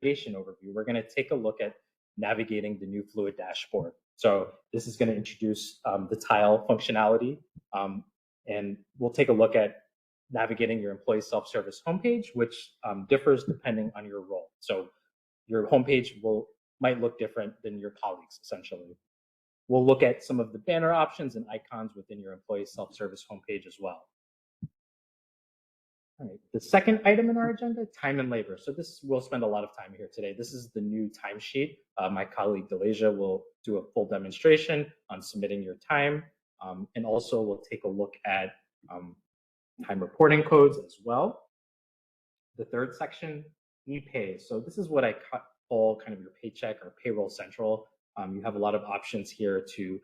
navigation overview, we're going to take a look at navigating the new Fluid dashboard. So this is going to introduce the tile functionality, and we'll take a look at navigating your employee self-service homepage, which differs depending on your role. So your homepage might look different than your colleagues, essentially. We'll look at some of the banner options and icons within your employee self-service homepage as well. All right, the second item in our agenda, time and labor. So we'll spend a lot of time here today. This is the new timesheet. My colleague Delasia will do a full demonstration on submitting your time. And also we'll take a look at time reporting codes as well. The third section, e-pay. So this is what I call kind of your paycheck or payroll central. You have a lot of options here to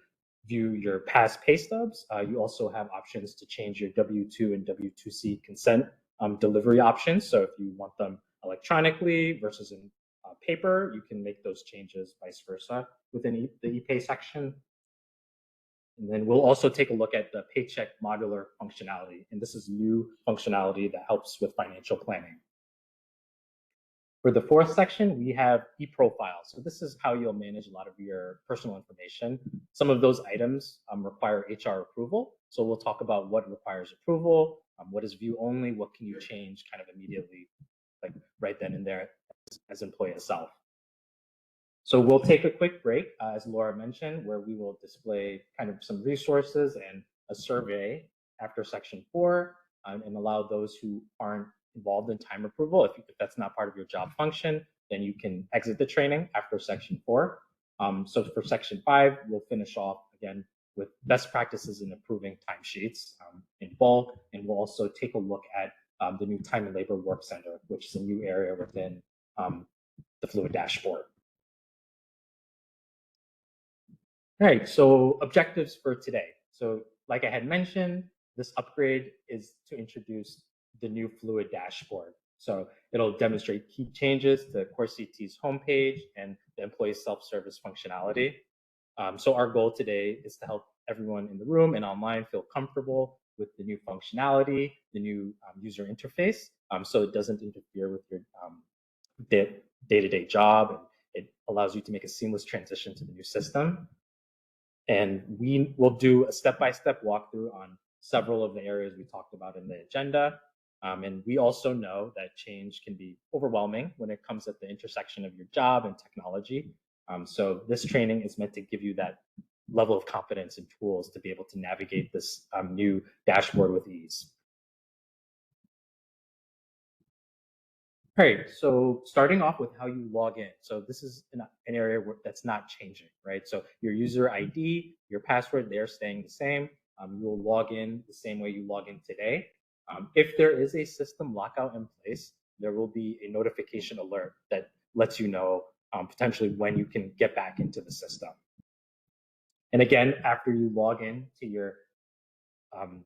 view your past pay stubs. You also have options to change your W-2 and W-2C consent delivery options. So if you want them electronically versus in paper, you can make those changes, vice versa, within the e-pay section. And then we'll also take a look at the paycheck modular functionality. And this is new functionality that helps with financial planning. For the fourth section, we have e-profile. So this is how you'll manage a lot of your personal information. Some of those items require HR approval. So we'll talk about what requires approval, what is view only, what can you change kind of immediately, like right then and there as employee itself. So we'll take a quick break, as Laura mentioned, where we will display kind of some resources and a survey after section 4 and allow those who aren't involved in time approval. If that's not part of your job function, then you can exit the training after section 4. So for section 5, we'll finish off again with best practices in approving timesheets in bulk, and we'll also take a look at the new Time and Labor Work Center, which is a new area within the Fluid dashboard. All right, so objectives for today. So like I had mentioned, this upgrade is to introduce the new Fluid dashboard. So it'll demonstrate key changes to CoreCT's homepage and the employee self-service functionality. So our goal today is to help everyone in the room and online feel comfortable with the new functionality, the new user interface, so it doesn't interfere with your day-to-day job, and it allows you to make a seamless transition to the new system. And we will do a step-by-step walkthrough on several of the areas we talked about in the agenda. And we also know that change can be overwhelming when it comes at the intersection of your job and technology. So this training is meant to give you that level of confidence and tools to be able to navigate this new dashboard with ease. All right, so starting off with how you log in. So this is an area that's not changing, right? So your user ID, your password, they're staying the same. You will log in the same way you log in today. If there is a system lockout in place, there will be a notification alert that lets you know potentially when you can get back into the system. And again, after you log in to your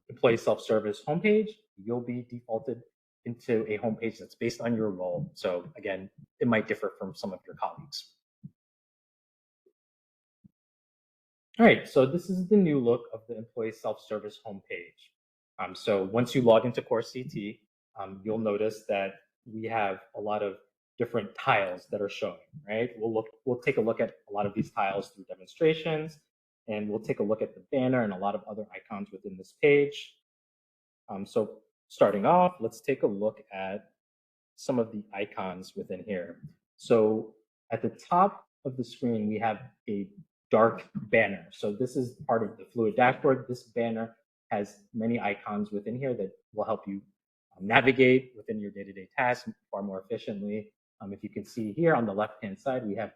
employee self-service homepage, you'll be defaulted into a homepage that's based on your role. So again, it might differ from some of your colleagues. All right, so this is the new look of the employee self-service homepage. So once you log into CoreCT, you'll notice that we have a lot of different tiles that are showing, right? We'll take a look at a lot of these tiles through demonstrations, and we'll take a look at the banner and a lot of other icons within this page. So starting off, let's take a look at some of the icons within here. So at the top of the screen, we have a dark banner. So this is part of the Fluid dashboard. This banner has many icons within here that will help you navigate within your day-to-day tasks far more efficiently. If you can see here on the left-hand side, we have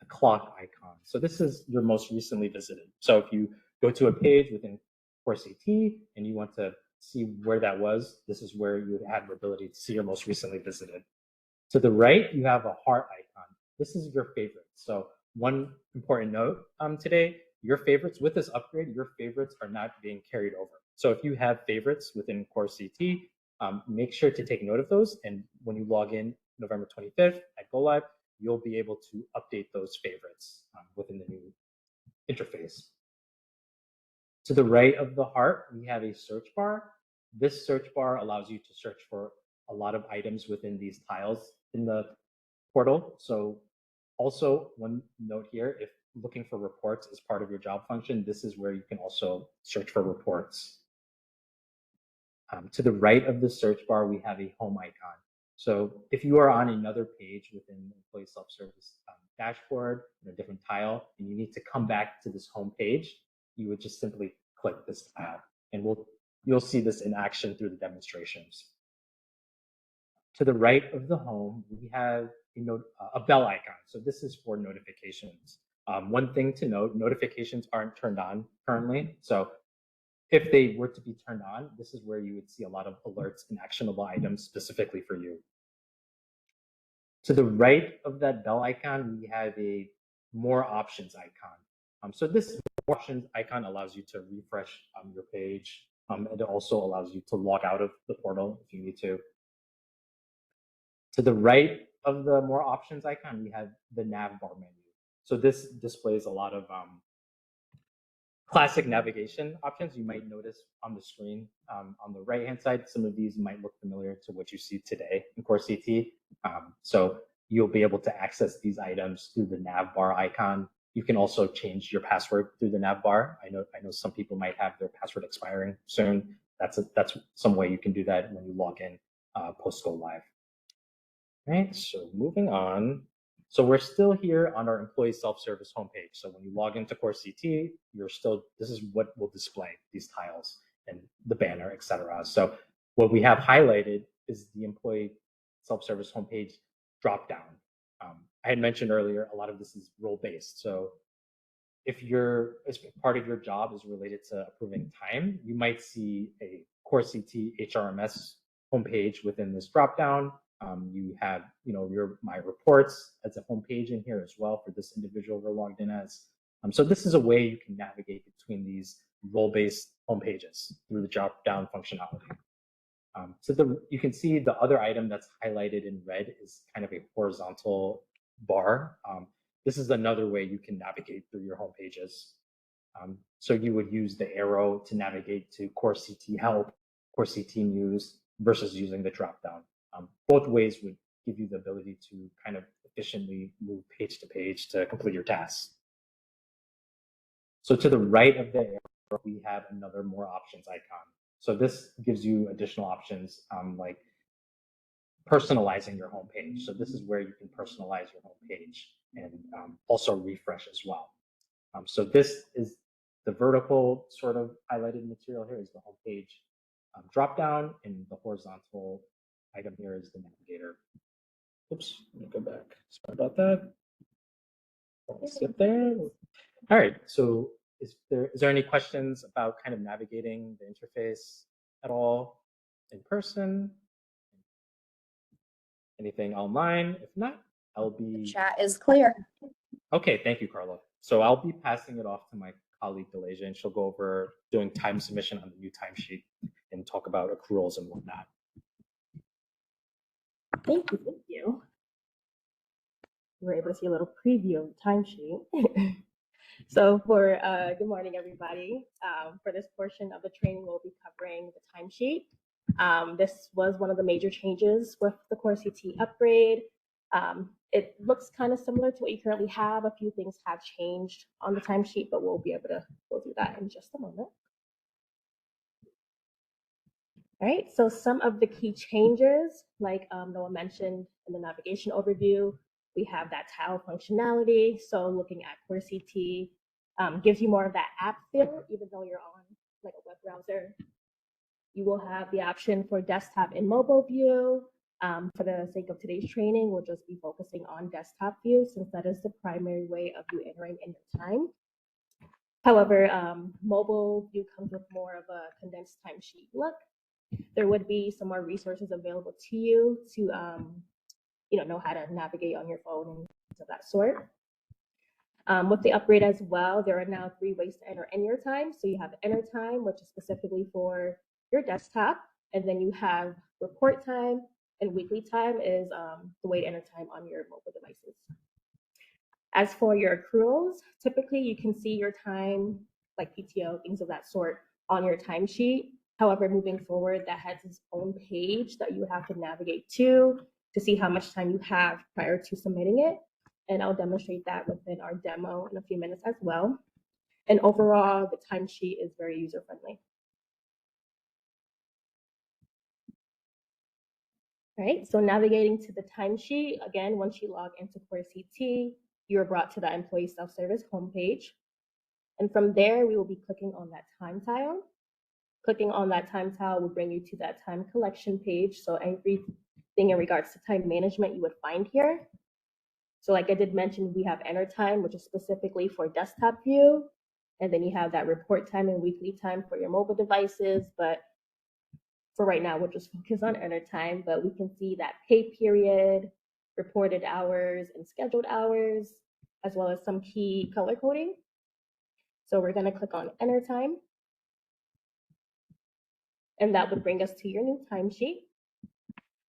a clock icon. So this is your most recently visited. So if you go to a page within CoreCT and you want to see where that was, this is where you would have the ability to see your most recently visited. To the right, you have a heart icon. This is your favorites. So one important note today, your favorites with this upgrade, your favorites are not being carried over. So if you have favorites within CoreCT, make sure to take note of those. And when you log in November 25th at Go Live, you'll be able to update those favorites within the new interface. To the right of the heart, we have a search bar. This search bar allows you to search for a lot of items within these tiles in the portal. So also one note here, if looking for reports as part of your job function, this is where you can also search for reports. To the right of the search bar, we have a home icon. So if you are on another page within the employee self-service dashboard in a different tile, and you need to come back to this home page, you would just simply click this tile, and you'll see this in action through the demonstrations. To the right of the home, we have a bell icon. So this is for notifications. One thing to note, notifications aren't turned on currently. So if they were to be turned on, this is where you would see a lot of alerts and actionable items specifically for you. To the right of that bell icon, we have a more options icon. So this more options icon allows you to refresh your page. It also allows you to log out of the portal if you need to. To the right of the more options icon, we have the nav bar menu. So this displays a lot of classic navigation options you might notice on the screen. On the right-hand side, some of these might look familiar to what you see today in CoreCT. So you'll be able to access these items through the nav bar icon. You can also change your password through the nav bar. I know some people might have their password expiring soon. That's some way you can do that when you log in post go live. All right, so moving on. So we're still here on our employee self-service homepage. So when you log into CoreCT, this is what will display these tiles and the banner, et cetera. So what we have highlighted is the employee self-service homepage dropdown. I had mentioned earlier, a lot of this is role-based. So if part of your job is related to approving time, you might see a CoreCT HRMS homepage within this dropdown. You have, my reports as a homepage in here as well for this individual we're logged in as. So this is a way you can navigate between these role-based homepages through the drop-down functionality. You can see the other item that's highlighted in red is kind of a horizontal bar. This is another way you can navigate through your homepages. So you would use the arrow to navigate to CoreCT Help, CoreCT News, versus using the dropdown. Both ways would give you the ability to kind of efficiently move page to page to complete your tasks. So to the right of the arrow, we have another more options icon. So this gives you additional options like personalizing your homepage. So this is where you can personalize your homepage and also refresh as well. So this is the vertical sort of highlighted material here is the homepage drop down, and the horizontal item here is the navigator. Oops, let me go back. Sorry about that. Let's get there. All right, so is there any questions about kind of navigating the interface at all in person? Anything online? If not, I'll be... The chat is clear. Okay, thank you, Carla. So I'll be passing it off to my colleague, Delasia, and she'll go over doing time submission on the new timesheet and talk about accruals and whatnot. Thank you. We're able to see a little preview of the timesheet. So good morning, everybody. For this portion of the training, we'll be covering the timesheet. This was one of the major changes with the CoreCT upgrade. It looks kind of similar to what you currently have. A few things have changed on the timesheet, but we'll be able to go through that in just a moment. All right, so some of the key changes, like Noah mentioned in the navigation overview, we have that tile functionality. So looking at CoreCT gives you more of that app feel, even though you're on like a web browser. You will have the option for desktop and mobile view. For the sake of today's training, we'll just be focusing on desktop view since that is the primary way of you entering in your time. However, mobile view comes with more of a condensed timesheet look. There would be some more resources available to you to know how to navigate on your phone and things of that sort. With the upgrade as well, there are now 3 ways to enter in your time. So you have enter time, which is specifically for your desktop, and then you have report time, and weekly time is the way to enter time on your mobile devices. As for your accruals, typically you can see your time, like PTO, things of that sort, on your timesheet. However, moving forward, that has its own page that you have to navigate to. to see how much time you have prior to submitting it. And I'll demonstrate that within our demo in a few minutes as well. And overall, the timesheet is very user-friendly. All right, so navigating to the timesheet, again, once you log into CoreCT, you're brought to the employee self-service homepage. And from there, we will be clicking on that time tile. Clicking on that time tile will bring you to that time collection page. So everything in regards to time management you would find here. So like I did mention, we have enter time, which is specifically for desktop view. And then you have that report time and weekly time for your mobile devices. But for right now, we'll just focus on enter time. But we can see that pay period, reported hours, and scheduled hours, as well as some key color coding. So we're going to click on enter time. And that would bring us to your new timesheet.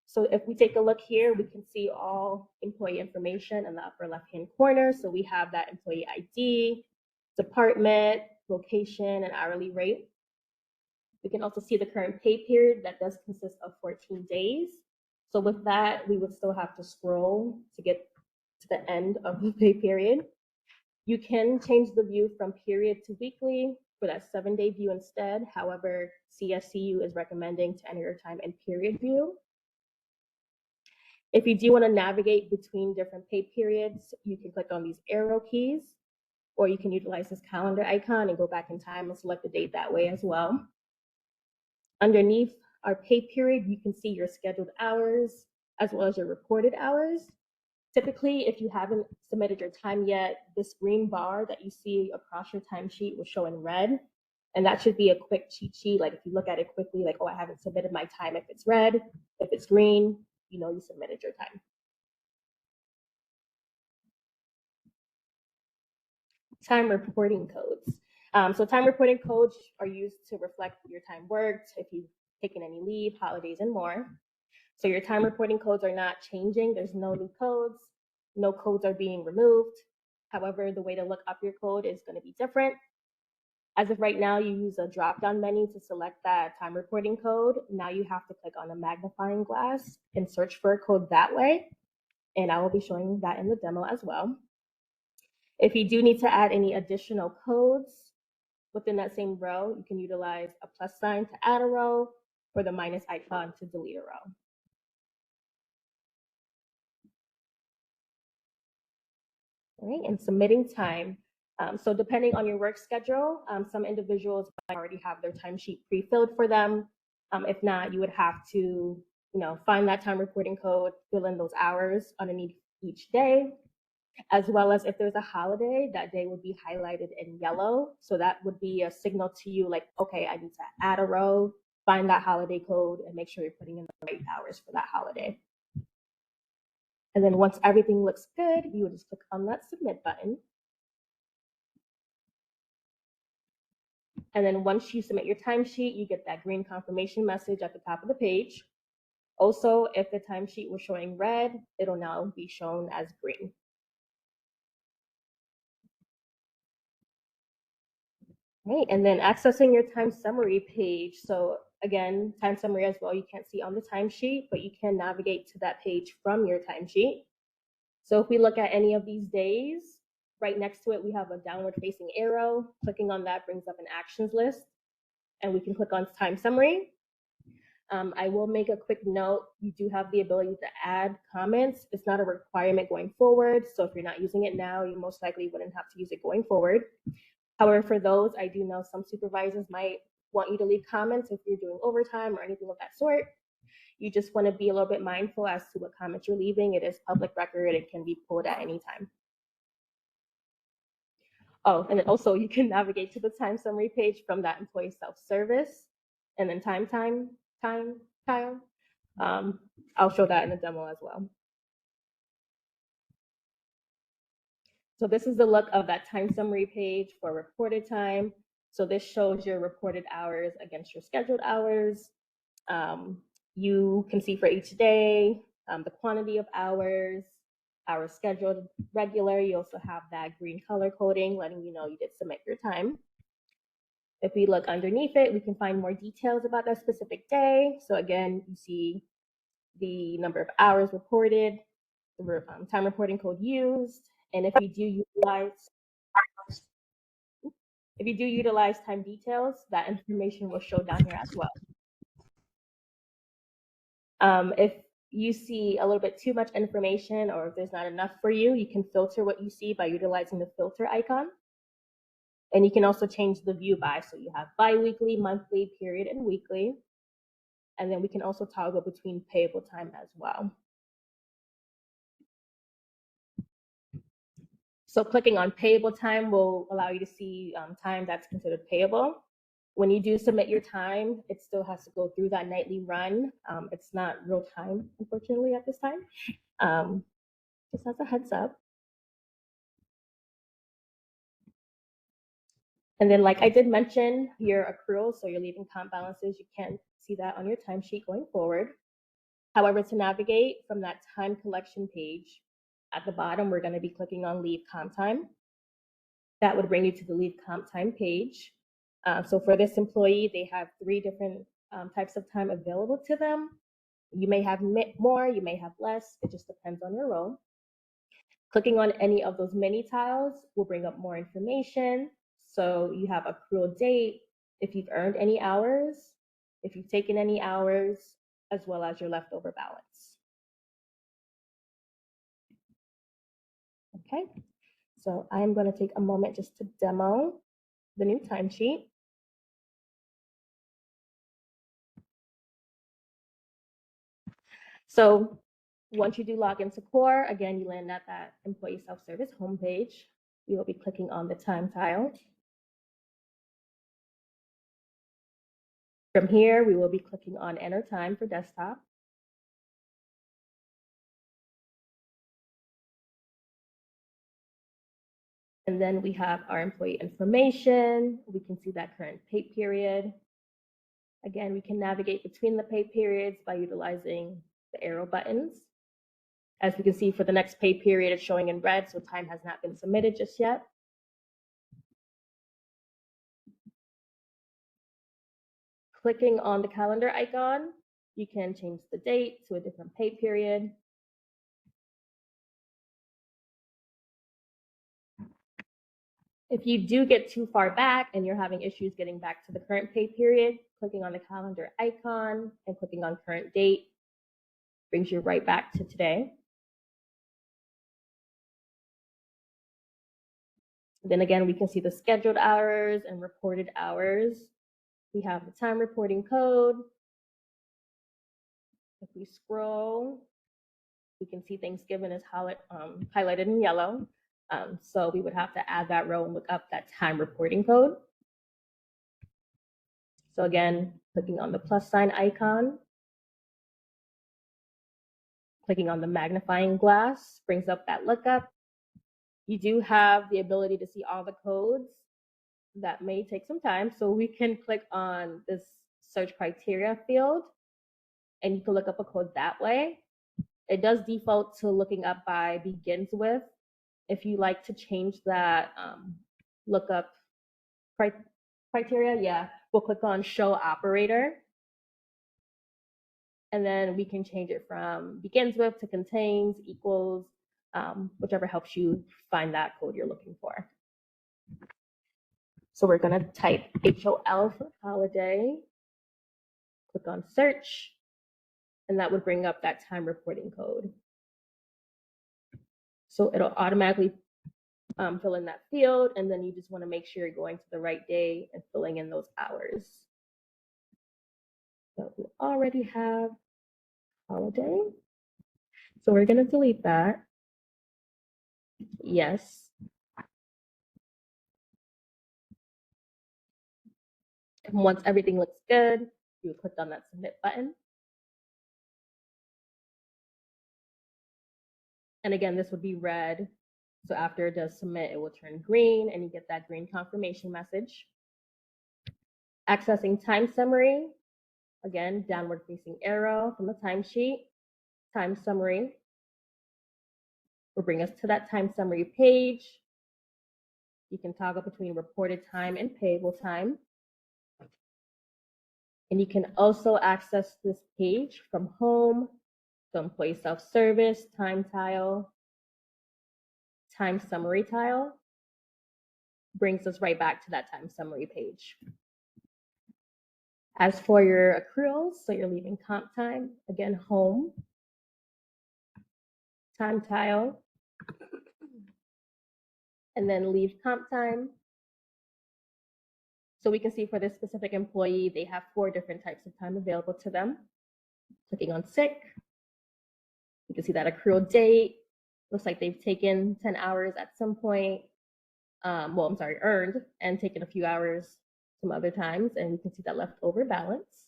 So if we take a look here, we can see all employee information in the upper left-hand corner. So we have that employee ID, department, location, and hourly rate. We can also see the current pay period that does consist of 14 days. So with that, we would still have to scroll to get to the end of the pay period. You can change the view from period to weekly for that 7-day view instead. However, CSCU is recommending to enter your time in period view. If you do want to navigate between different pay periods, you can click on these arrow keys, or you can utilize this calendar icon and go back in time and select the date that way as well. Underneath our pay period, you can see your scheduled hours as well as your reported hours. Typically, if you haven't submitted your time yet, this green bar that you see across your timesheet will show in red. And that should be a quick cheat sheet. Like if you look at it quickly, like, oh, I haven't submitted my time. If it's red, if it's green, you know you submitted your time. Time reporting codes. So time reporting codes are used to reflect your time worked, if you've taken any leave, holidays, and more. So your time reporting codes are not changing. There's no new codes. No codes are being removed. However, the way to look up your code is going to be different. As of right now, you use a drop-down menu to select that time reporting code. Now you have to click on a magnifying glass and search for a code that way. And I will be showing that in the demo as well. If you do need to add any additional codes within that same row, you can utilize a plus sign to add a row or the minus icon to delete a row. All right, and submitting time. So depending on your work schedule, some individuals might already have their timesheet pre-filled for them. If not, you would have to, find that time reporting code, fill in those hours underneath each day, as well as if there's a holiday, that day would be highlighted in yellow. So that would be a signal to you like, okay, I need to add a row, find that holiday code, and make sure you're putting in the right hours for that holiday. And then once everything looks good, you would just click on that submit button. And then once you submit your timesheet, you get that green confirmation message at the top of the page. Also, if the timesheet was showing red, it'll now be shown as green. Right, and then accessing your time summary page. So again, time summary as well, you can't see on the timesheet, but you can navigate to that page from your timesheet. So if we look at any of these days, right next to it, we have a downward facing arrow. Clicking on that brings up an actions list, and we can click on time summary. I will make a quick note. You do have the ability to add comments. It's not a requirement going forward. So if you're not using it now, you most likely wouldn't have to use it going forward. However, for those, I do know some supervisors might want you to leave comments if you're doing overtime or anything of that sort. You just want to be a little bit mindful as to what comments you're leaving. It is public record. It can be pulled at any time. Oh, and then also you can navigate to the time summary page from that employee self-service and then time tile. I'll show that in the demo as well. So this is the look of that time summary page for reported time. So this shows your reported hours against your scheduled hours. You can see for each day, the quantity of hours scheduled regular. You also have that green color coding letting you know you did submit your time. If we look underneath it, we can find more details about that specific day. So again, you see the number of hours reported, the time reporting code used, and if you do utilize time details, that information will show down here as well. If you see a little bit too much information or if there's not enough for you, you can filter what you see by utilizing the filter icon. And you can also change the view by, so you have bi-weekly, monthly, period, and weekly. And then we can also toggle between payable time as well. So clicking on payable time will allow you to see time that's considered payable. When you do submit your time, it still has to go through that nightly run. It's not real time, unfortunately, at this time. Just as a heads up. And then, like I did mention, your accruals, so your leaving comp balances, you can see that on your timesheet going forward. However, to navigate from that time collection page, at the bottom, we're going to be clicking on leave comp time. That would bring you to the leave comp time page. So for this employee, they have 3 different types of time available to them. You may have more, you may have less. It just depends on your role. Clicking on any of those mini tiles will bring up more information. So you have accrual date, if you've earned any hours, if you've taken any hours, as well as your leftover balance. Okay, so I'm going to take a moment just to demo the new timesheet. So once you do log into Core, again, you land at that employee self-service homepage. You will be clicking on the time tile. From here, we will be clicking on enter time for desktop. And then we have our employee information. We can see that current pay period. Again, we can navigate between the pay periods by utilizing the arrow buttons. As we can see, for the next pay period, it's showing in red, so time has not been submitted just yet. Clicking on the calendar icon, you can change the date to a different pay period. If you do get too far back and you're having issues getting back to the current pay period, clicking on the calendar icon and clicking on current date brings you right back to today. Then again, we can see the scheduled hours and reported hours. We have the time reporting code. If we scroll, we can see Thanksgiving is highlighted in yellow. So we would have to add that row and look up that time reporting code. So again, clicking on the plus sign icon, clicking on the magnifying glass brings up that lookup. You do have the ability to see all the codes. That may take some time. So we can click on this search criteria field and you can look up a code that way. It does default to looking up by begins with. If you like to change that lookup criteria, yeah, we'll click on show operator. And then we can change it from begins with to contains, equals, whichever helps you find that code you're looking for. So we're going to type HOL for holiday, click on search, and that would bring up that time reporting code. So it'll automatically fill in that field, and then you just want to make sure you're going to the right day and filling in those hours. So we already have holiday. So we're going to delete that. Yes. And once everything looks good, you click on that submit button. And again, this would be red. So after it does submit, it will turn green and you get that green confirmation message. Accessing time summary. Again, downward facing arrow from the timesheet. Time summary will bring us to that time summary page. You can toggle between reported time and payable time. And you can also access this page from home So employee self-service, time tile, time summary tile brings us right back to that time summary page. As for your accruals, so you're leaving comp time, again, home, time tile, and then leave comp time. So we can see for this specific employee, they have 4 different types of time available to them. Clicking on sick, you can see that accrual date. Looks like they've taken 10 hours at some point. Earned and taken a few hours some other times, and you can see that leftover balance.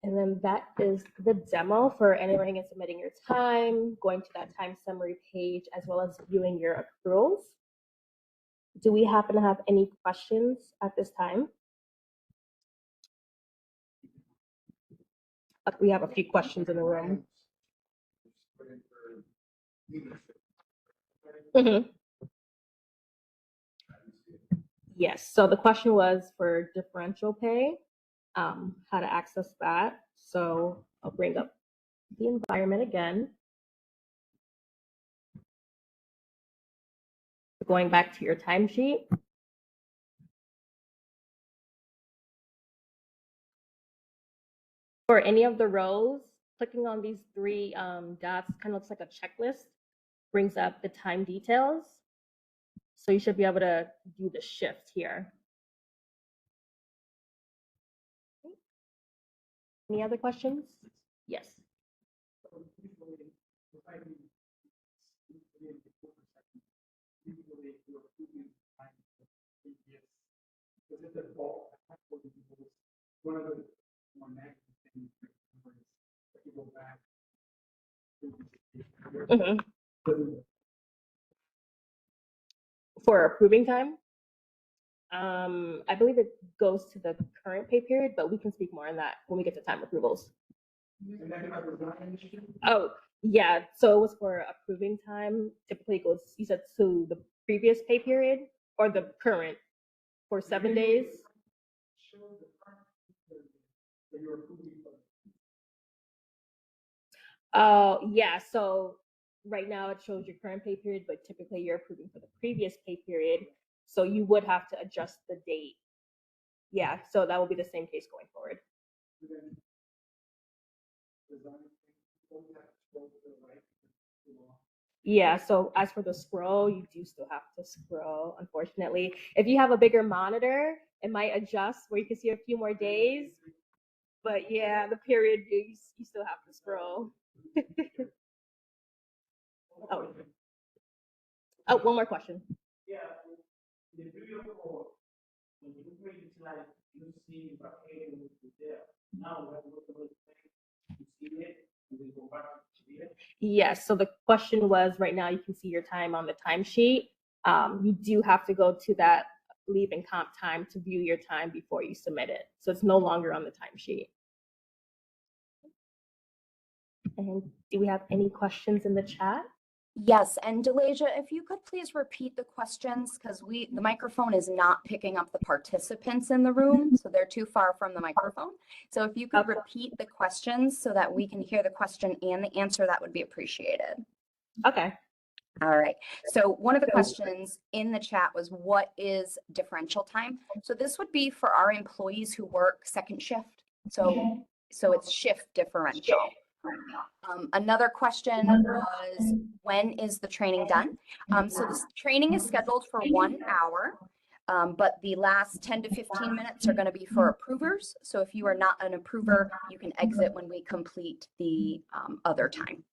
And then that is the demo for entering and submitting your time, going to that time summary page, as well as viewing your accruals. Do we happen to have any questions at this time? We have a few questions in the room. Mm-hmm. Yes, so the question was for differential pay, how to access that. So I'll bring up the environment again. Going back to your timesheet. For any of the rows, clicking on these 3 dots kind of looks like a checklist, brings up the time details. So you should be able to do the shift here. Any other questions? Yes. Mm-hmm. For approving time, I believe it goes to the current pay period, but we can speak more on that when we get to time approvals. Oh, yeah. So it was for approving time. Typically it goes, you said, to the previous pay period or the current for 7 days? Yeah. So right now it shows your current pay period, but typically you're approving for the previous pay period. So you would have to adjust the date. Yeah. So that will be the same case going forward. Yeah, so as for the scroll, you do still have to scroll, unfortunately. If you have a bigger monitor, it might adjust where you can see a few more days. But yeah, the period, you still have to scroll. Oh, one more question. Yes, so the question was, right now you can see your time on the timesheet. You do have to go to that leave and comp time to view your time before you submit it. So it's no longer on the timesheet. And do we have any questions in the chat? Yes, and Delasia, if you could please repeat the questions, because the microphone is not picking up the participants in the room, so they're too far from the microphone. So if you could repeat the questions so that we can hear the question and the answer, that would be appreciated. Okay. All right. So one of the questions in the chat was, what is differential time? So this would be for our employees who work second shift. So it's shift differential. Another question was, when is the training done? So this training is scheduled for 1 hour, but the last 10 to 15 minutes are going to be for approvers. So if you are not an approver, you can exit when we complete the other time.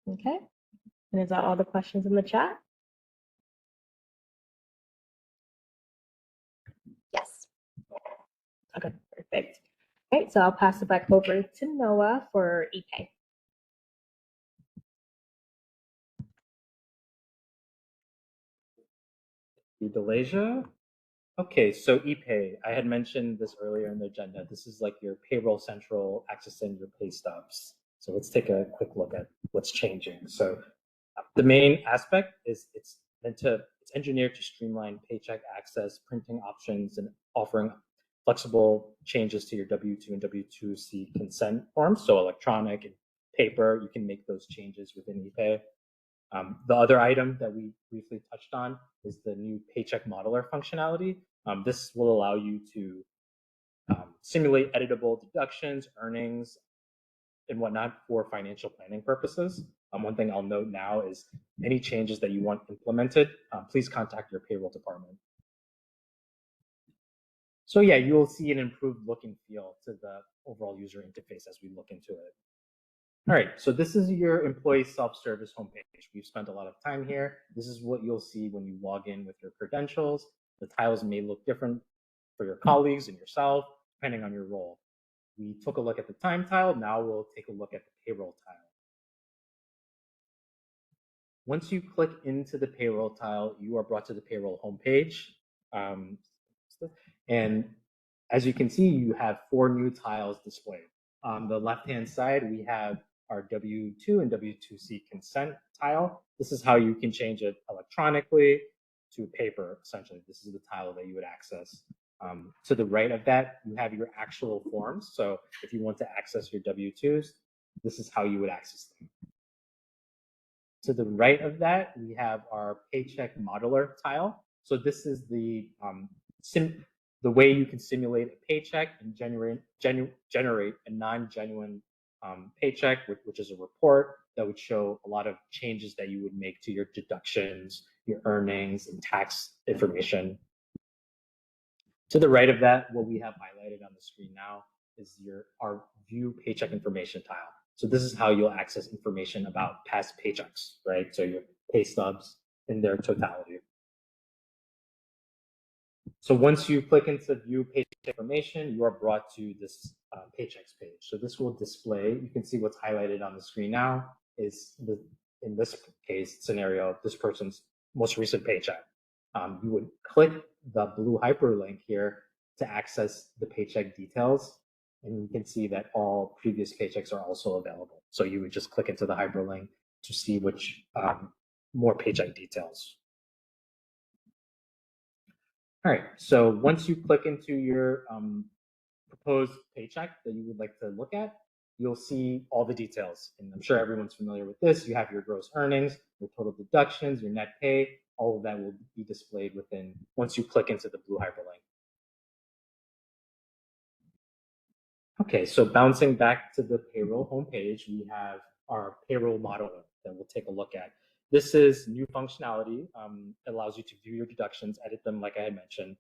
Okay. And is that all the questions in the chat? Yes. Okay, perfect. All right, so I'll pass it back over to Noah for ePay. Delasia. Okay, so ePay, I had mentioned this earlier in the agenda. This is like your Payroll Central accessing your pay stubs. So let's take a quick look at what's changing. So the main aspect is it's meant to It's engineered to streamline paycheck access, printing options, and offering flexible changes to your W-2 and W-2C consent forms. So electronic and paper, you can make those changes within ePay. The other item that we briefly touched on is the new paycheck modeler functionality. This will allow you to simulate editable deductions, earnings, and whatnot for financial planning purposes. One thing I'll note now is any changes that you want implemented, please contact your payroll department. So yeah, you will see an improved look and feel to the overall user interface as we look into it. All right, so this is your employee self-service homepage. We've spent a lot of time here. This is what you'll see when you log in with your credentials. The tiles may look different for your colleagues and yourself, depending on your role. We took a look at the time tile. Now we'll take a look at the payroll tile. Once you click into the payroll tile, you are brought to the payroll homepage. And as you can see, you have 4 new tiles displayed. On the left-hand side, we have our W-2 and W-2C consent tile. This is how you can change it electronically to paper, essentially. This is the tile that you would access. To the right of that, you have your actual forms. So if you want to access your W-2s, this is how you would access them. To the right of that, we have our paycheck modeler tile. So this is the way you can simulate a paycheck and generate a non-genuine paycheck, which is a report that would show a lot of changes that you would make to your deductions, your earnings, and tax information. To the right of that, what we have highlighted on the screen now is our view paycheck information tile. So this is how you'll access information about past paychecks, right? So your pay stubs in their totality. So once you click into view paycheck information, you are brought to this paychecks page. So this will display, you can see what's highlighted on the screen now is in this case scenario, this person's most recent paycheck. You would click the blue hyperlink here to access the paycheck details. And you can see that all previous paychecks are also available. So you would just click into the hyperlink to see which more paycheck details. All right, so once you click into your proposed paycheck that you would like to look at, you'll see all the details. And I'm sure everyone's familiar with this. You have your gross earnings, your total deductions, your net pay, all of that will be displayed once you click into the blue hyperlink. Okay, so bouncing back to the payroll homepage, we have our payroll modeler that we'll take a look at. This is new functionality. It allows you to view your deductions, edit them like I had mentioned.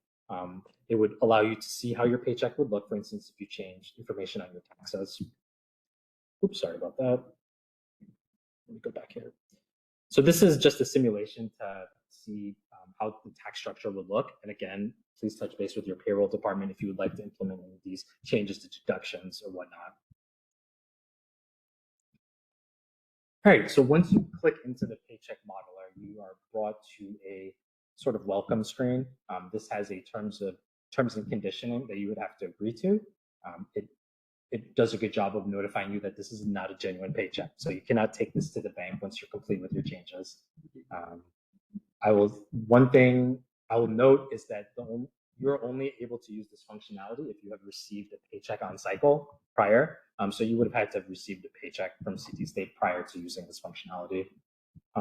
It would allow you to see how your paycheck would look, for instance, if you change information on your taxes. Oops, sorry about that. Let me go back here. So this is just a simulation to see how the tax structure would look. And again, please touch base with your payroll department if you would like to implement any of these changes to deductions or whatnot. All right, so once you click into the paycheck modeler, you are brought to a sort of welcome screen. This has a terms and conditioning that you would have to agree to. It does a good job of notifying you that this is not a genuine paycheck. So you cannot take this to the bank once you're complete with your changes. One thing I will note is that you're only able to use this functionality if you have received a paycheck on cycle prior. So you would have had to have received a paycheck from CT State prior to using this functionality.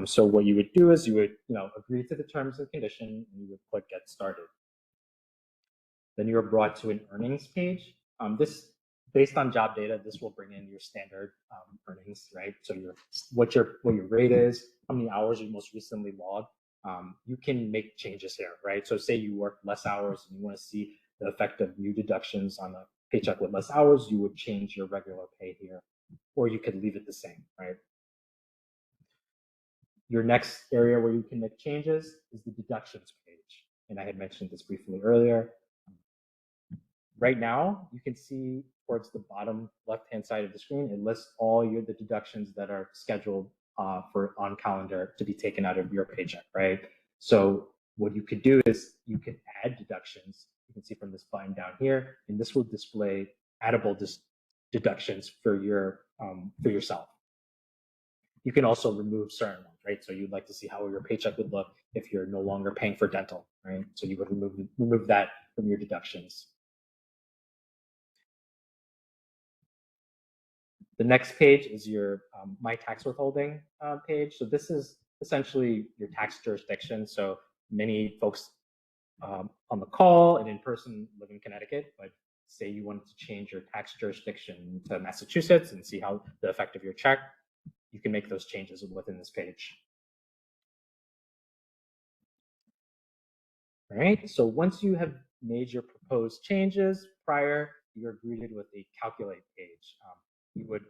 So what you would do is you would agree to the terms and condition and you would click get started. Then you're brought to an earnings page. Based on job data, this will bring in your standard earnings, right? So what your rate is, how many hours you most recently logged. You can make changes here, right? So say you work less hours and you want to see the effect of new deductions on a paycheck with less hours, you would change your regular pay here, or you could leave it the same, right? Your next area where you can make changes is the deductions page. And I had mentioned this briefly earlier. Right now, you can see towards the bottom left-hand side of the screen, it lists all the deductions that are scheduled for on calendar to be taken out of your paycheck, right? So what you could do is you could add deductions. You can see from this button down here, and this will display addable deductions for yourself. You can also remove certain ones, right? So you'd like to see how your paycheck would look if you're no longer paying for dental, right? So you would remove that from your deductions. The next page is your My Tax Withholding page. So this is essentially your tax jurisdiction. So many folks on the call and in person live in Connecticut, but say you wanted to change your tax jurisdiction to Massachusetts and see how the effect of your check, you can make those changes within this page. All right, so once you have made your proposed changes prior, you're greeted with a calculate page. You would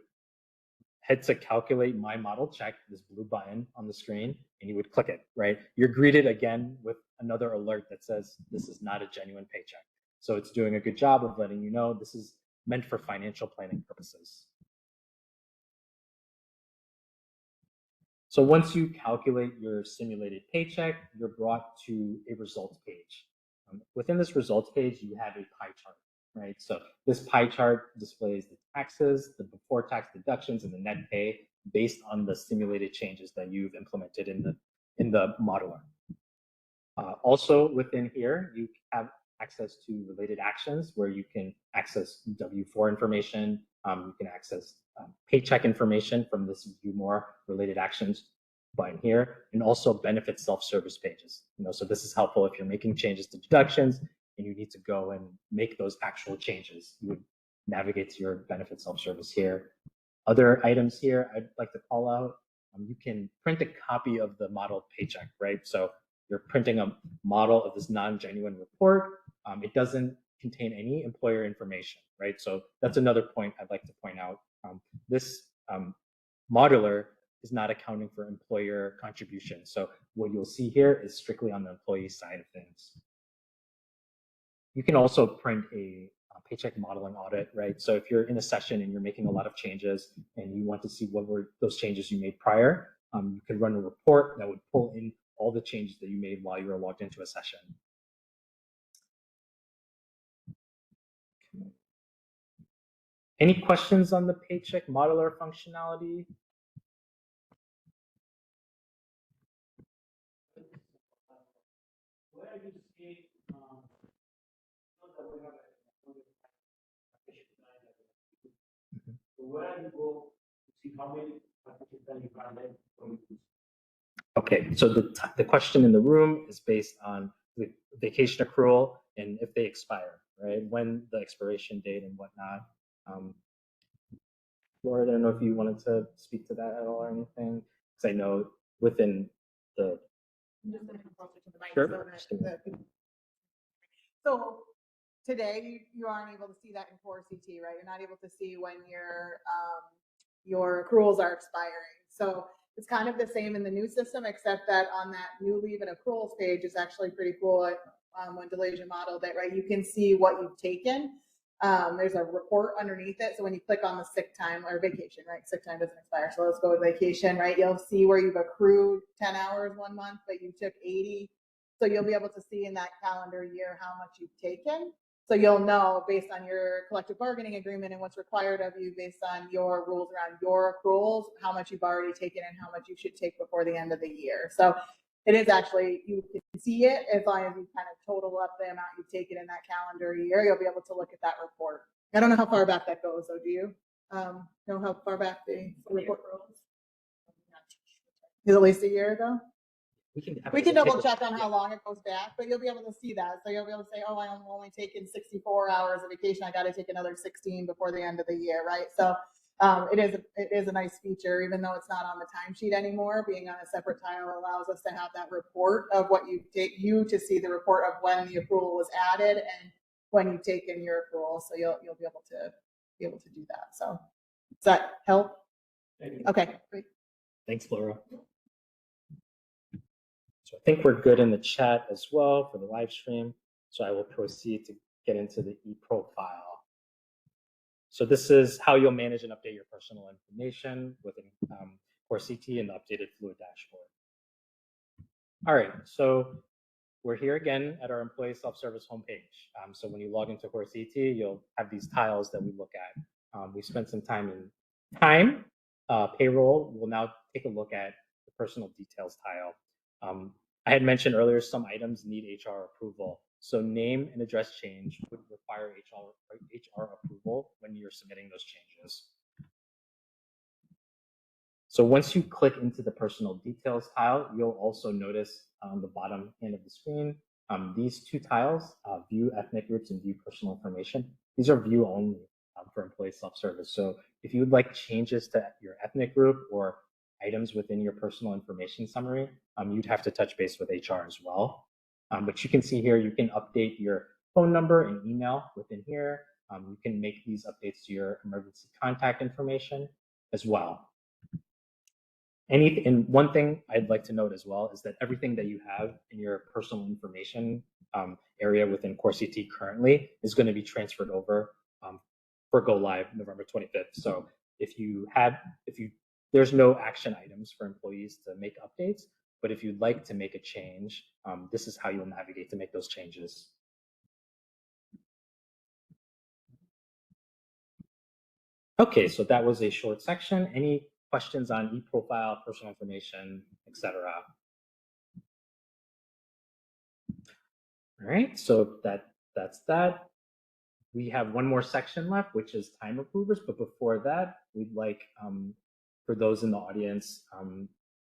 head to calculate my model check, this blue button on the screen, and you would click it, right? You're greeted again with another alert that says this is not a genuine paycheck. So it's doing a good job of letting you know this is meant for financial planning purposes. So once you calculate your simulated paycheck, you're brought to a results page. Within this results page, you have a pie chart, right? So this pie chart displays the taxes, the before tax deductions, and the net pay based on the simulated changes that you've implemented in the modeler. Also within here, you have access to related actions where you can access W-4 information, you can access paycheck information from this view more related actions button here, and also benefit self-service pages. So this is helpful if you're making changes to deductions and you need to go and make those actual changes. You would navigate to your benefit self-service here. Other items here I'd like to call out. You can print a copy of the modeled paycheck, right? So you're printing a model of this non-genuine report. It doesn't contain any employer information, right? So that's another point I'd like to point out. This modular is not accounting for employer contribution. So what you'll see here is strictly on the employee side of things. You can also print a paycheck modeling audit, right? So if you're in a session and you're making a lot of changes and you want to see what were those changes you made prior, you can run a report that would pull in all the changes that you made while you were logged into a session. Any questions on the paycheck modeler functionality? Where do you see where you go to see how many participants you have there? Okay, so the question in the room is based on the vacation accrual and if they expire, right? When the expiration date and whatnot. Laura, I don't know if you wanted to speak to that at all or anything, because I know within the. I'm just going to come closer to the mic. Sure. So today you aren't able to see that in CoreCT, right? You're not able to see when your accruals are expiring. So it's kind of the same in the new system, except that on that new leave and accruals page is actually pretty cool. When Delasia modeled it, right? You can see what you've taken. There's a report underneath it. So when you click on the sick time or vacation, right? Sick time doesn't expire. So let's go to vacation, right? You'll see where you've accrued 10 hours 1 month, but you took 80. So you'll be able to see in that calendar year how much you've taken. So you'll know based on your collective bargaining agreement and what's required of you based on your rules around your accruals, how much you've already taken and how much you should take before the end of the year. So it is actually, you can see it as long as you kind of total up the amount you've taken in that calendar year, you'll be able to look at that report. I don't know how far back that goes, though, do you? Know how far back the report goes? Is it at least a year ago? We can double check on how long it goes back, but you'll be able to see that. So you'll be able to say, oh, I'm only taking 64 hours of vacation. I got to take another 16 before the end of the year, right? So it is a nice feature, even though it's not on the timesheet anymore. Being on a separate tile allows us to have that report of what you take, to see the report of when the accrual was added and when you've taken your accrual. So you'll be able to do that. So does that help? Okay, great. Thanks, Laura. So I think we're good in the chat as well for the live stream. So I will proceed to get into the e-profile. So this is how you'll manage and update your personal information within CoreCT and the updated Fluid dashboard. All right, so we're here again at our employee self-service homepage. So when you log into CoreCT, you'll have these tiles that we look at. We spent some time in time, Payroll, we'll now take a look at the personal details tile. I had mentioned earlier some items need HR approval. So name and address change would require HR approval when you're submitting those changes. So once you click into the personal details tile, you'll also notice on the bottom hand of the screen, these two tiles, view ethnic groups and view personal information. These are view only for employee self-service. So if you would like changes to your ethnic group or items within your personal information summary, you'd have to touch base with HR as well. But you can see here, you can update your phone number and email within here. You can make these updates to your emergency contact information as well. And one thing I'd like to note as well is that everything that you have in your personal information area within CoreCT currently is going to be transferred over for go live November 25th. So there's no action items for employees to make updates, but if you'd like to make a change, this is how you'll navigate to make those changes. Okay, so that was a short section. Any questions on e-profile, personal information, etc.? All right, so that's that. We have one more section left, which is time approvers. But before that, we'd like for those in the audience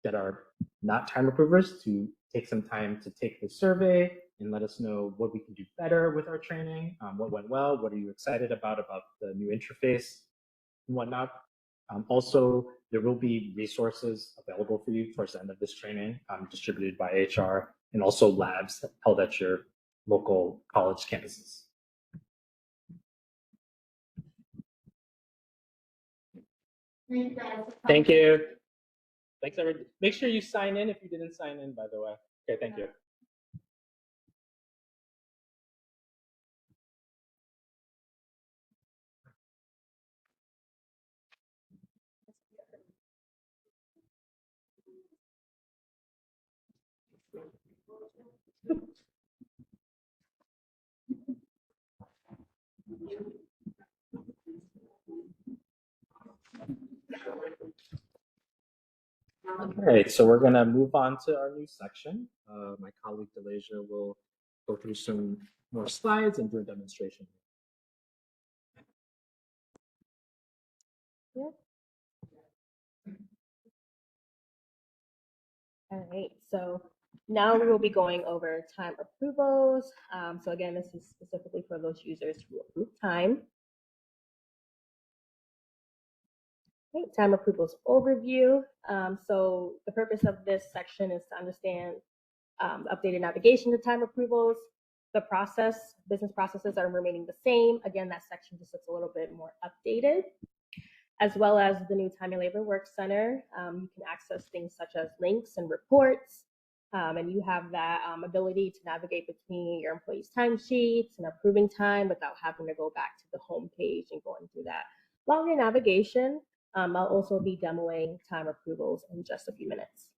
that are not time approvers to take some time to take the survey and let us know what we can do better with our training, what went well, what are you excited about the new interface and whatnot. Also, there will be resources available for you towards the end of this training, distributed by HR, and also labs held at your local college campuses. Thank you. Thanks, everybody. Make sure you sign in if you didn't sign in, by the way. Okay, thank you. All right, so we're going to move on to our new section. My colleague Delasia will go through some more slides and do a demonstration. Yep. All right, so now we will be going over time approvals. So again, this is specifically for those users who approve time. Okay, time approvals overview. So the purpose of this section is to understand updated navigation to time approvals. The business processes are remaining the same. Again, that section just looks a little bit more updated, as well as the new Time and Labor Work Center. You can access things such as links and reports, and you have that ability to navigate between your employees' timesheets and approving time without having to go back to the home page and going through that longer navigation. I'll also be demoing time approvals in just a few minutes.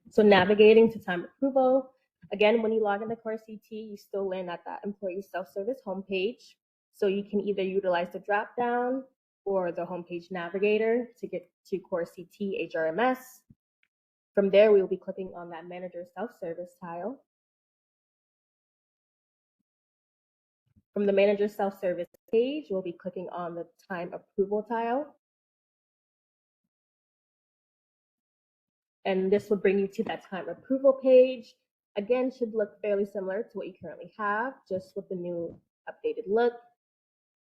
So navigating to time approval, again, when you log into CoreCT, you still land at that employee self-service homepage. So you can either utilize the drop-down or the homepage navigator to get to CoreCT HRMS. From there, we will be clicking on that manager self-service tile. From the manager self-service page, we'll be clicking on the time approval tile. And this will bring you to that time approval page. Again, should look fairly similar to what you currently have, just with the new updated look.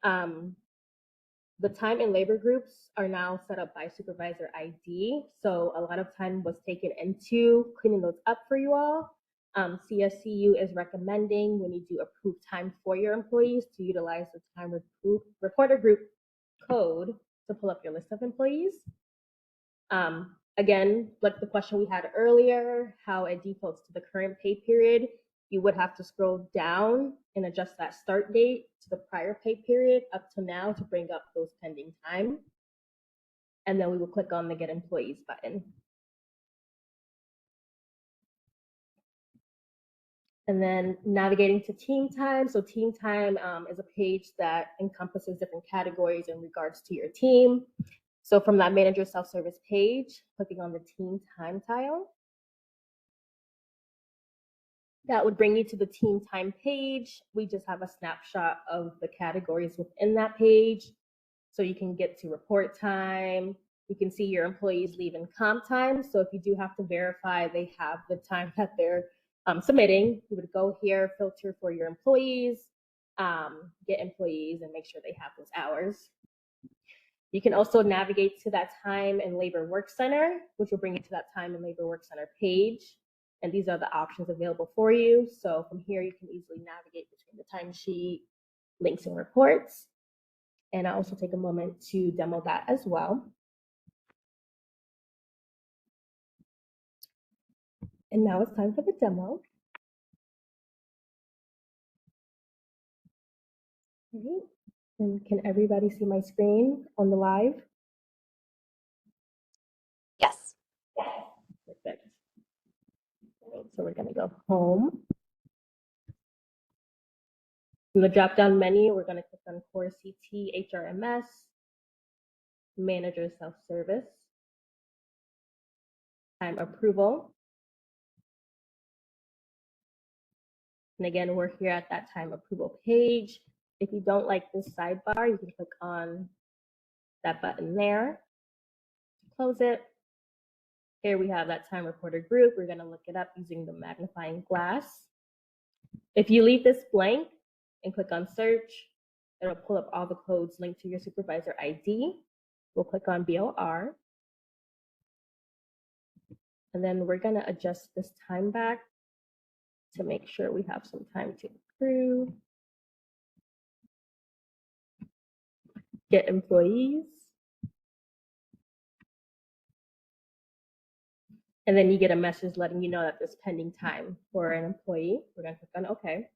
The time and labor groups are now set up by supervisor ID. So a lot of time was taken into cleaning those up for you all. CSCU is recommending when you do approve time for your employees to utilize the time reporter group code to pull up your list of employees. Again, like the question we had earlier, how it defaults to the current pay period, you would have to scroll down and adjust that start date to the prior pay period up to now to bring up those pending time. And then we will click on the Get Employees button. And then navigating to team time. So team time is a page that encompasses different categories in regards to your team. So from that manager self-service page, clicking on the team time tile, that would bring you to the team time page. We just have a snapshot of the categories within that page. So you can get to report time. You can see your employees leave and comp time. So if you do have to verify they have the time that they're submitting, you would go here, filter for your employees, get employees and make sure they have those hours. You can also navigate to that time and labor work center, which will bring you to that time and labor work center page. And these are the options available for you. So from here, you can easily navigate between the timesheet, links, and reports. And I'll also take a moment to demo that as well. And now it's time for the demo. All right. And can everybody see my screen on the live? Yes. Perfect. All right, so we're going to go home. From the drop-down menu, we're going to click on CoreCT HRMS, Manager Self-Service, Time Approval. And again, we're here at that time approval page. If you don't like this sidebar, you can click on that button there to close it. Here we have that time reporter group. We're going to look it up using the magnifying glass. If you leave this blank and click on search, it'll pull up all the codes linked to your supervisor ID. We'll click on BOR. And then we're going to adjust this time back to make sure we have some time to accrue. Get employees. And then you get a message letting you know that there's pending time for an employee. We're going to click on OK.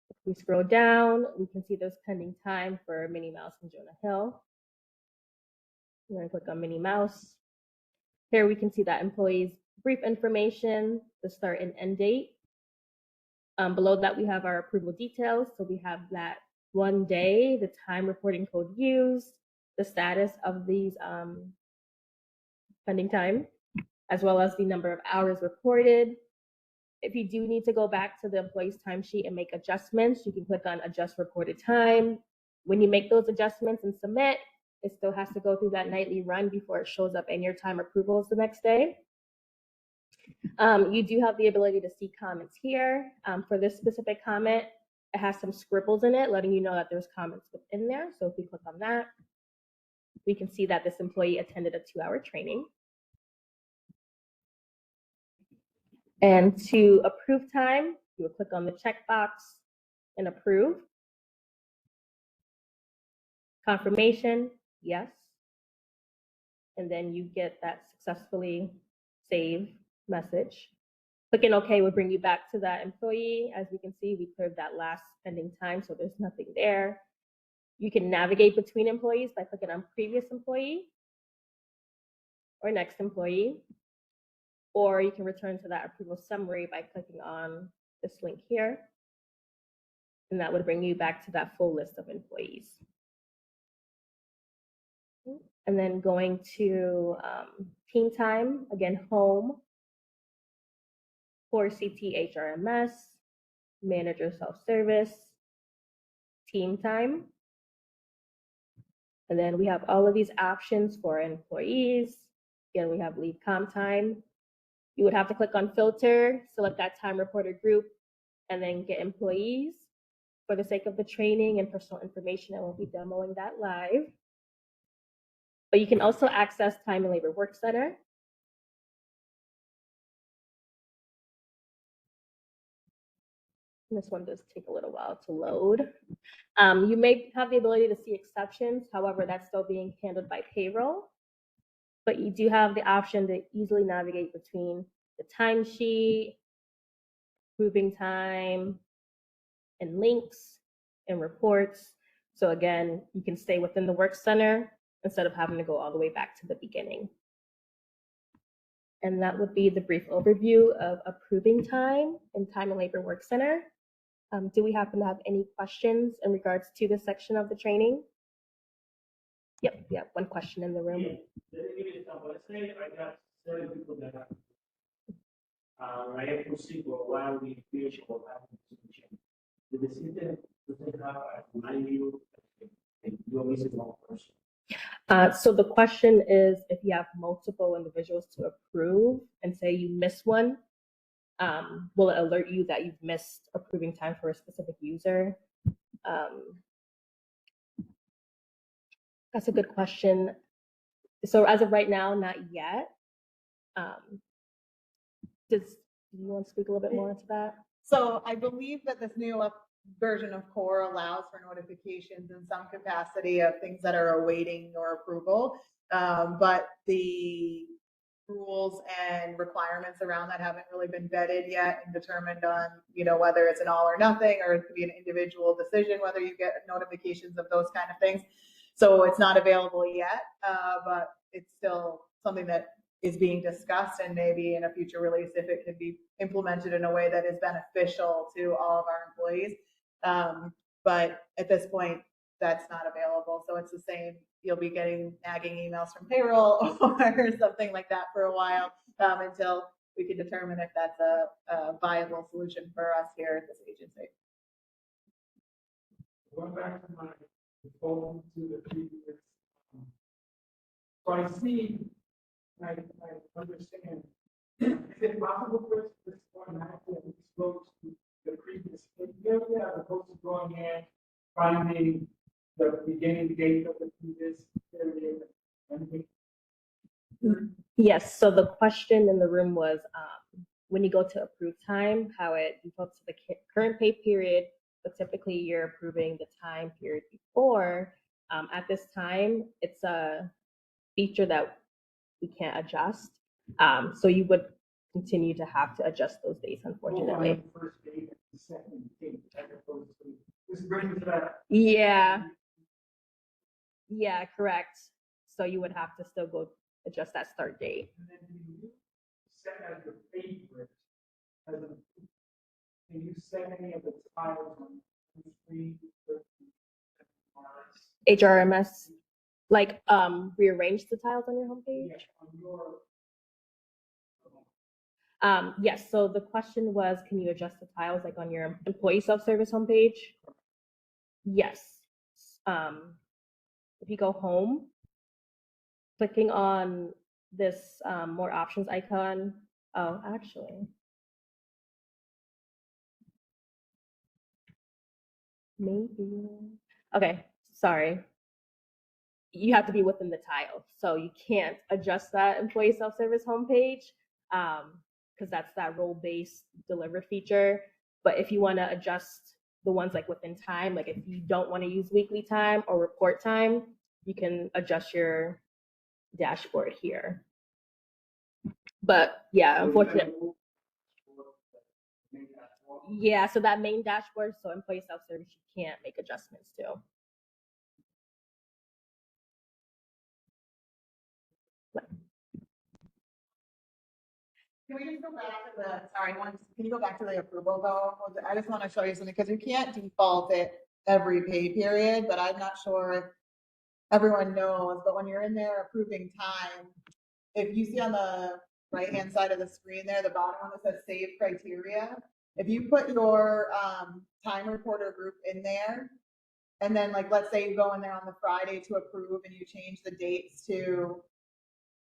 If we scroll down, we can see there's pending time for Minnie Mouse and Jonah Hill. We're going to click on Minnie Mouse. Here we can see that employee's brief information, the start and end date. Below that, we have our approval details. So we have that 1 day, the time reporting code used, the status of these pending time, as well as the number of hours reported. If you do need to go back to the employee's timesheet and make adjustments, you can click on Adjust Reported Time. When you make those adjustments and submit, it still has to go through that nightly run before it shows up in your time approvals the next day. You do have the ability to see comments here. For this specific comment, it has some scribbles in it, letting you know that there's comments within there. So if we click on that, we can see that this employee attended a 2-hour training. And to approve time, you will click on the checkbox and approve. Confirmation, yes. And then you get that successfully saved message. Clicking OK would bring you back to that employee. As we can see, we cleared that last pending time, so there's nothing there. You can navigate between employees by clicking on previous employee or next employee, or you can return to that approval summary by clicking on this link here, and that would bring you back to that full list of employees. And then going to team time, again, home, CoreCT HRMS, manager self-service, team time. And then we have all of these options for employees. Again, we have leave comp time. You would have to click on filter, select that time reporter group, and then get employees. For the sake of the training and personal information, I won't be demoing that live. But you can also access Time and Labor Work Center. This one does take a little while to load. You may have the ability to see exceptions. However, that's still being handled by Payroll. But you do have the option to easily navigate between the timesheet, approving time, and links and reports. So again, you can stay within the Work Center instead of having to go all the way back to the beginning. and that would be the brief overview of approving time in Time and Labor Work Center. Do we happen to have any questions in regards to this section of the training? Yep, we have one question in the room. Let's say I got 7 people that have I have proceed for a while with creation or having solution. The system doesn't have a manual and you're missing one person. So the question is, if you have multiple individuals to approve and say you miss one, will it alert you that you've missed approving time for a specific user? That's a good question. So as of right now, not yet. Do you want to speak a little bit more into that? So I believe that this new version of Core allows for notifications in some capacity of things that are awaiting your approval. But the rules and requirements around that haven't really been vetted yet and determined on, whether it's an all or nothing, or it could be an individual decision, whether you get notifications of those kind of things. So it's not available yet, but it's still something that is being discussed, and maybe in a future release, if it could be implemented in a way that is beneficial to all of our employees. But at this point, that's not available. So it's the same. You'll be getting nagging emails from payroll or something like that for a while, until we can determine if that's a viable solution for us here at this agency. Going back to my proposal to the previous, so I see, I understand. Is it possible for us to automatically expose to the previous period as opposed to going in, finding the beginning date of the previous period? Yes, so the question in the room was, when you go to approve time, how it defaults to the current pay period, but typically you're approving the time period before. At this time, it's a feature that we can't adjust. So you would continue to have to adjust those dates, unfortunately. First date and the second date, as opposed to this brings back. Yeah, correct. So you would have to still go adjust that start date. And then you set as your favorite, can you set any of the tiles on the screen? HRMS, like rearrange the tiles on your homepage? Yeah, on your. Yes, so the question was, can you adjust the tiles like on your employee self-service homepage? Yes. If you go home, clicking on this more options icon, oh, actually. Maybe, okay, sorry. You have to be within the tile, so you can't adjust that employee self-service homepage, because that's that role-based deliver feature. But if you want to adjust the ones like within time, like if you don't want to use weekly time or report time, you can adjust your dashboard here. But yeah, unfortunately. Yeah, so that main dashboard, so employee self-service, you can't make adjustments to. Can we just go back to can you go back to the approval though? I just want to show you something, because you can't default it every pay period, but I'm not sure if everyone knows, but when you're in there approving time, if you see on the right-hand side of the screen there, the bottom one that says save criteria, if you put your time reporter group in there, and then like, let's say you go in there on the Friday to approve and you change the dates to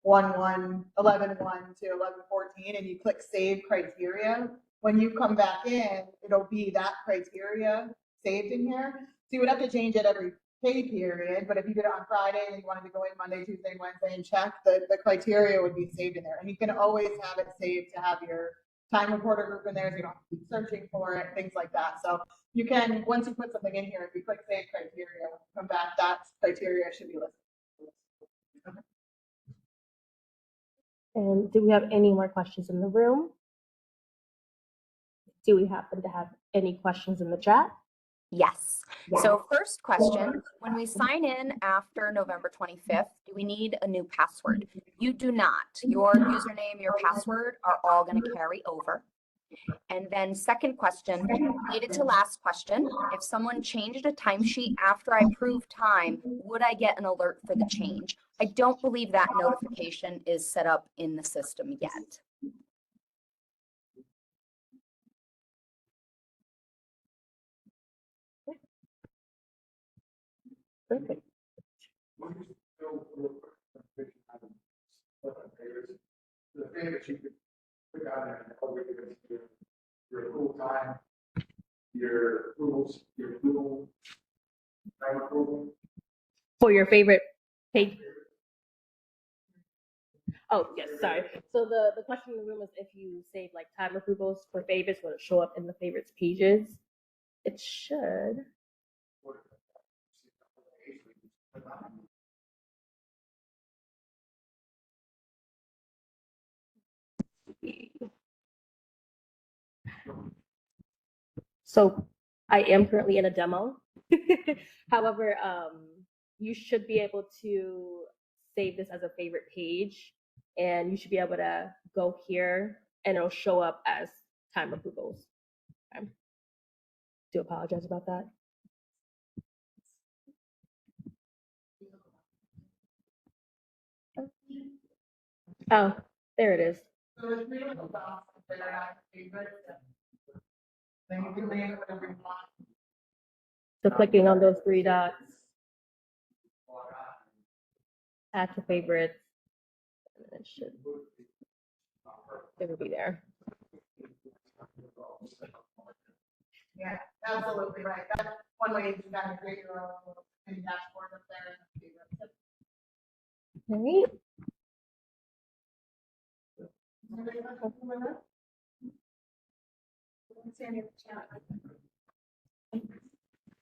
11/1 to 11/14, and you click save criteria, when you come back in, it'll be that criteria saved in here. So you would have to change it every pay period, but if you did it on Friday and you wanted to go in Monday, Tuesday, Wednesday and check, the criteria would be saved in there. And you can always have it saved to have your time reporter group in there, so you don't have to keep searching for it, things like that. So you can, once you put something in here, if you click save criteria, come back, that criteria should be listed. Okay. And do we have any more questions in the room? Do we happen to have any questions in the chat? Yes. So first question, when we sign in after November 25th, do we need a new password? You do not. Your username, your password are all going to carry over. And then second question, related to last question, if someone changed a timesheet after I approved time, would I get an alert for the change? I don't believe that notification is set up in the system yet. Perfect. The favorites you could put out there, your full time, your rules, your Google, time approval. For your favorite page. Oh, yes, sorry. So the question in the room is if you save like time approvals for favorites, will it show up in the favorites pages? It should. So I am currently in a demo. However, you should be able to save this as a favorite page, and you should be able to go here and it'll show up as time approvals. I do apologize about that. Oh, there it is. So there's three little dots that are not favorites. Then you can name it whatever you want. So clicking on those three dots, add to favorites, and it will be there. Yeah, absolutely right. That's one way you can kind of create your own little mini dashboard up there. All right.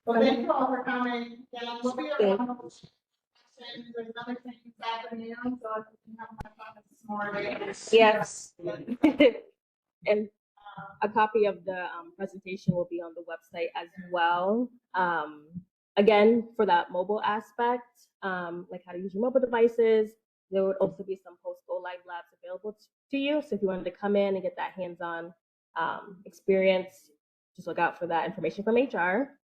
Well, thank you all for coming. Yeah, we'll be around. There's another thing this afternoon, so if you can have my comments this morning. Yes. And a copy of the presentation will be on the website as well. Again, for that mobile aspect, like how to use your mobile devices, there would also be some post-go live labs available to you. So if you wanted to come in and get that hands-on experience, just look out for that information from HR.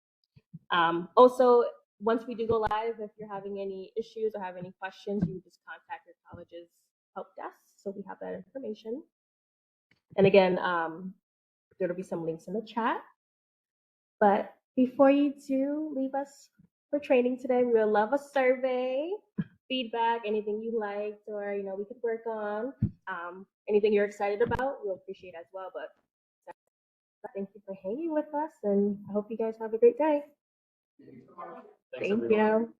Also, once we do go live, if you're having any issues or have any questions, you just contact your college's help desk. So we have that information. And again, there'll be some links in the chat. But before you do leave us for training today, we would love a survey, feedback, anything you liked or we could work on. Anything you're excited about, we'll appreciate as well. But thank you for hanging with us, and I hope you guys have a great day. Thanks, Thank you.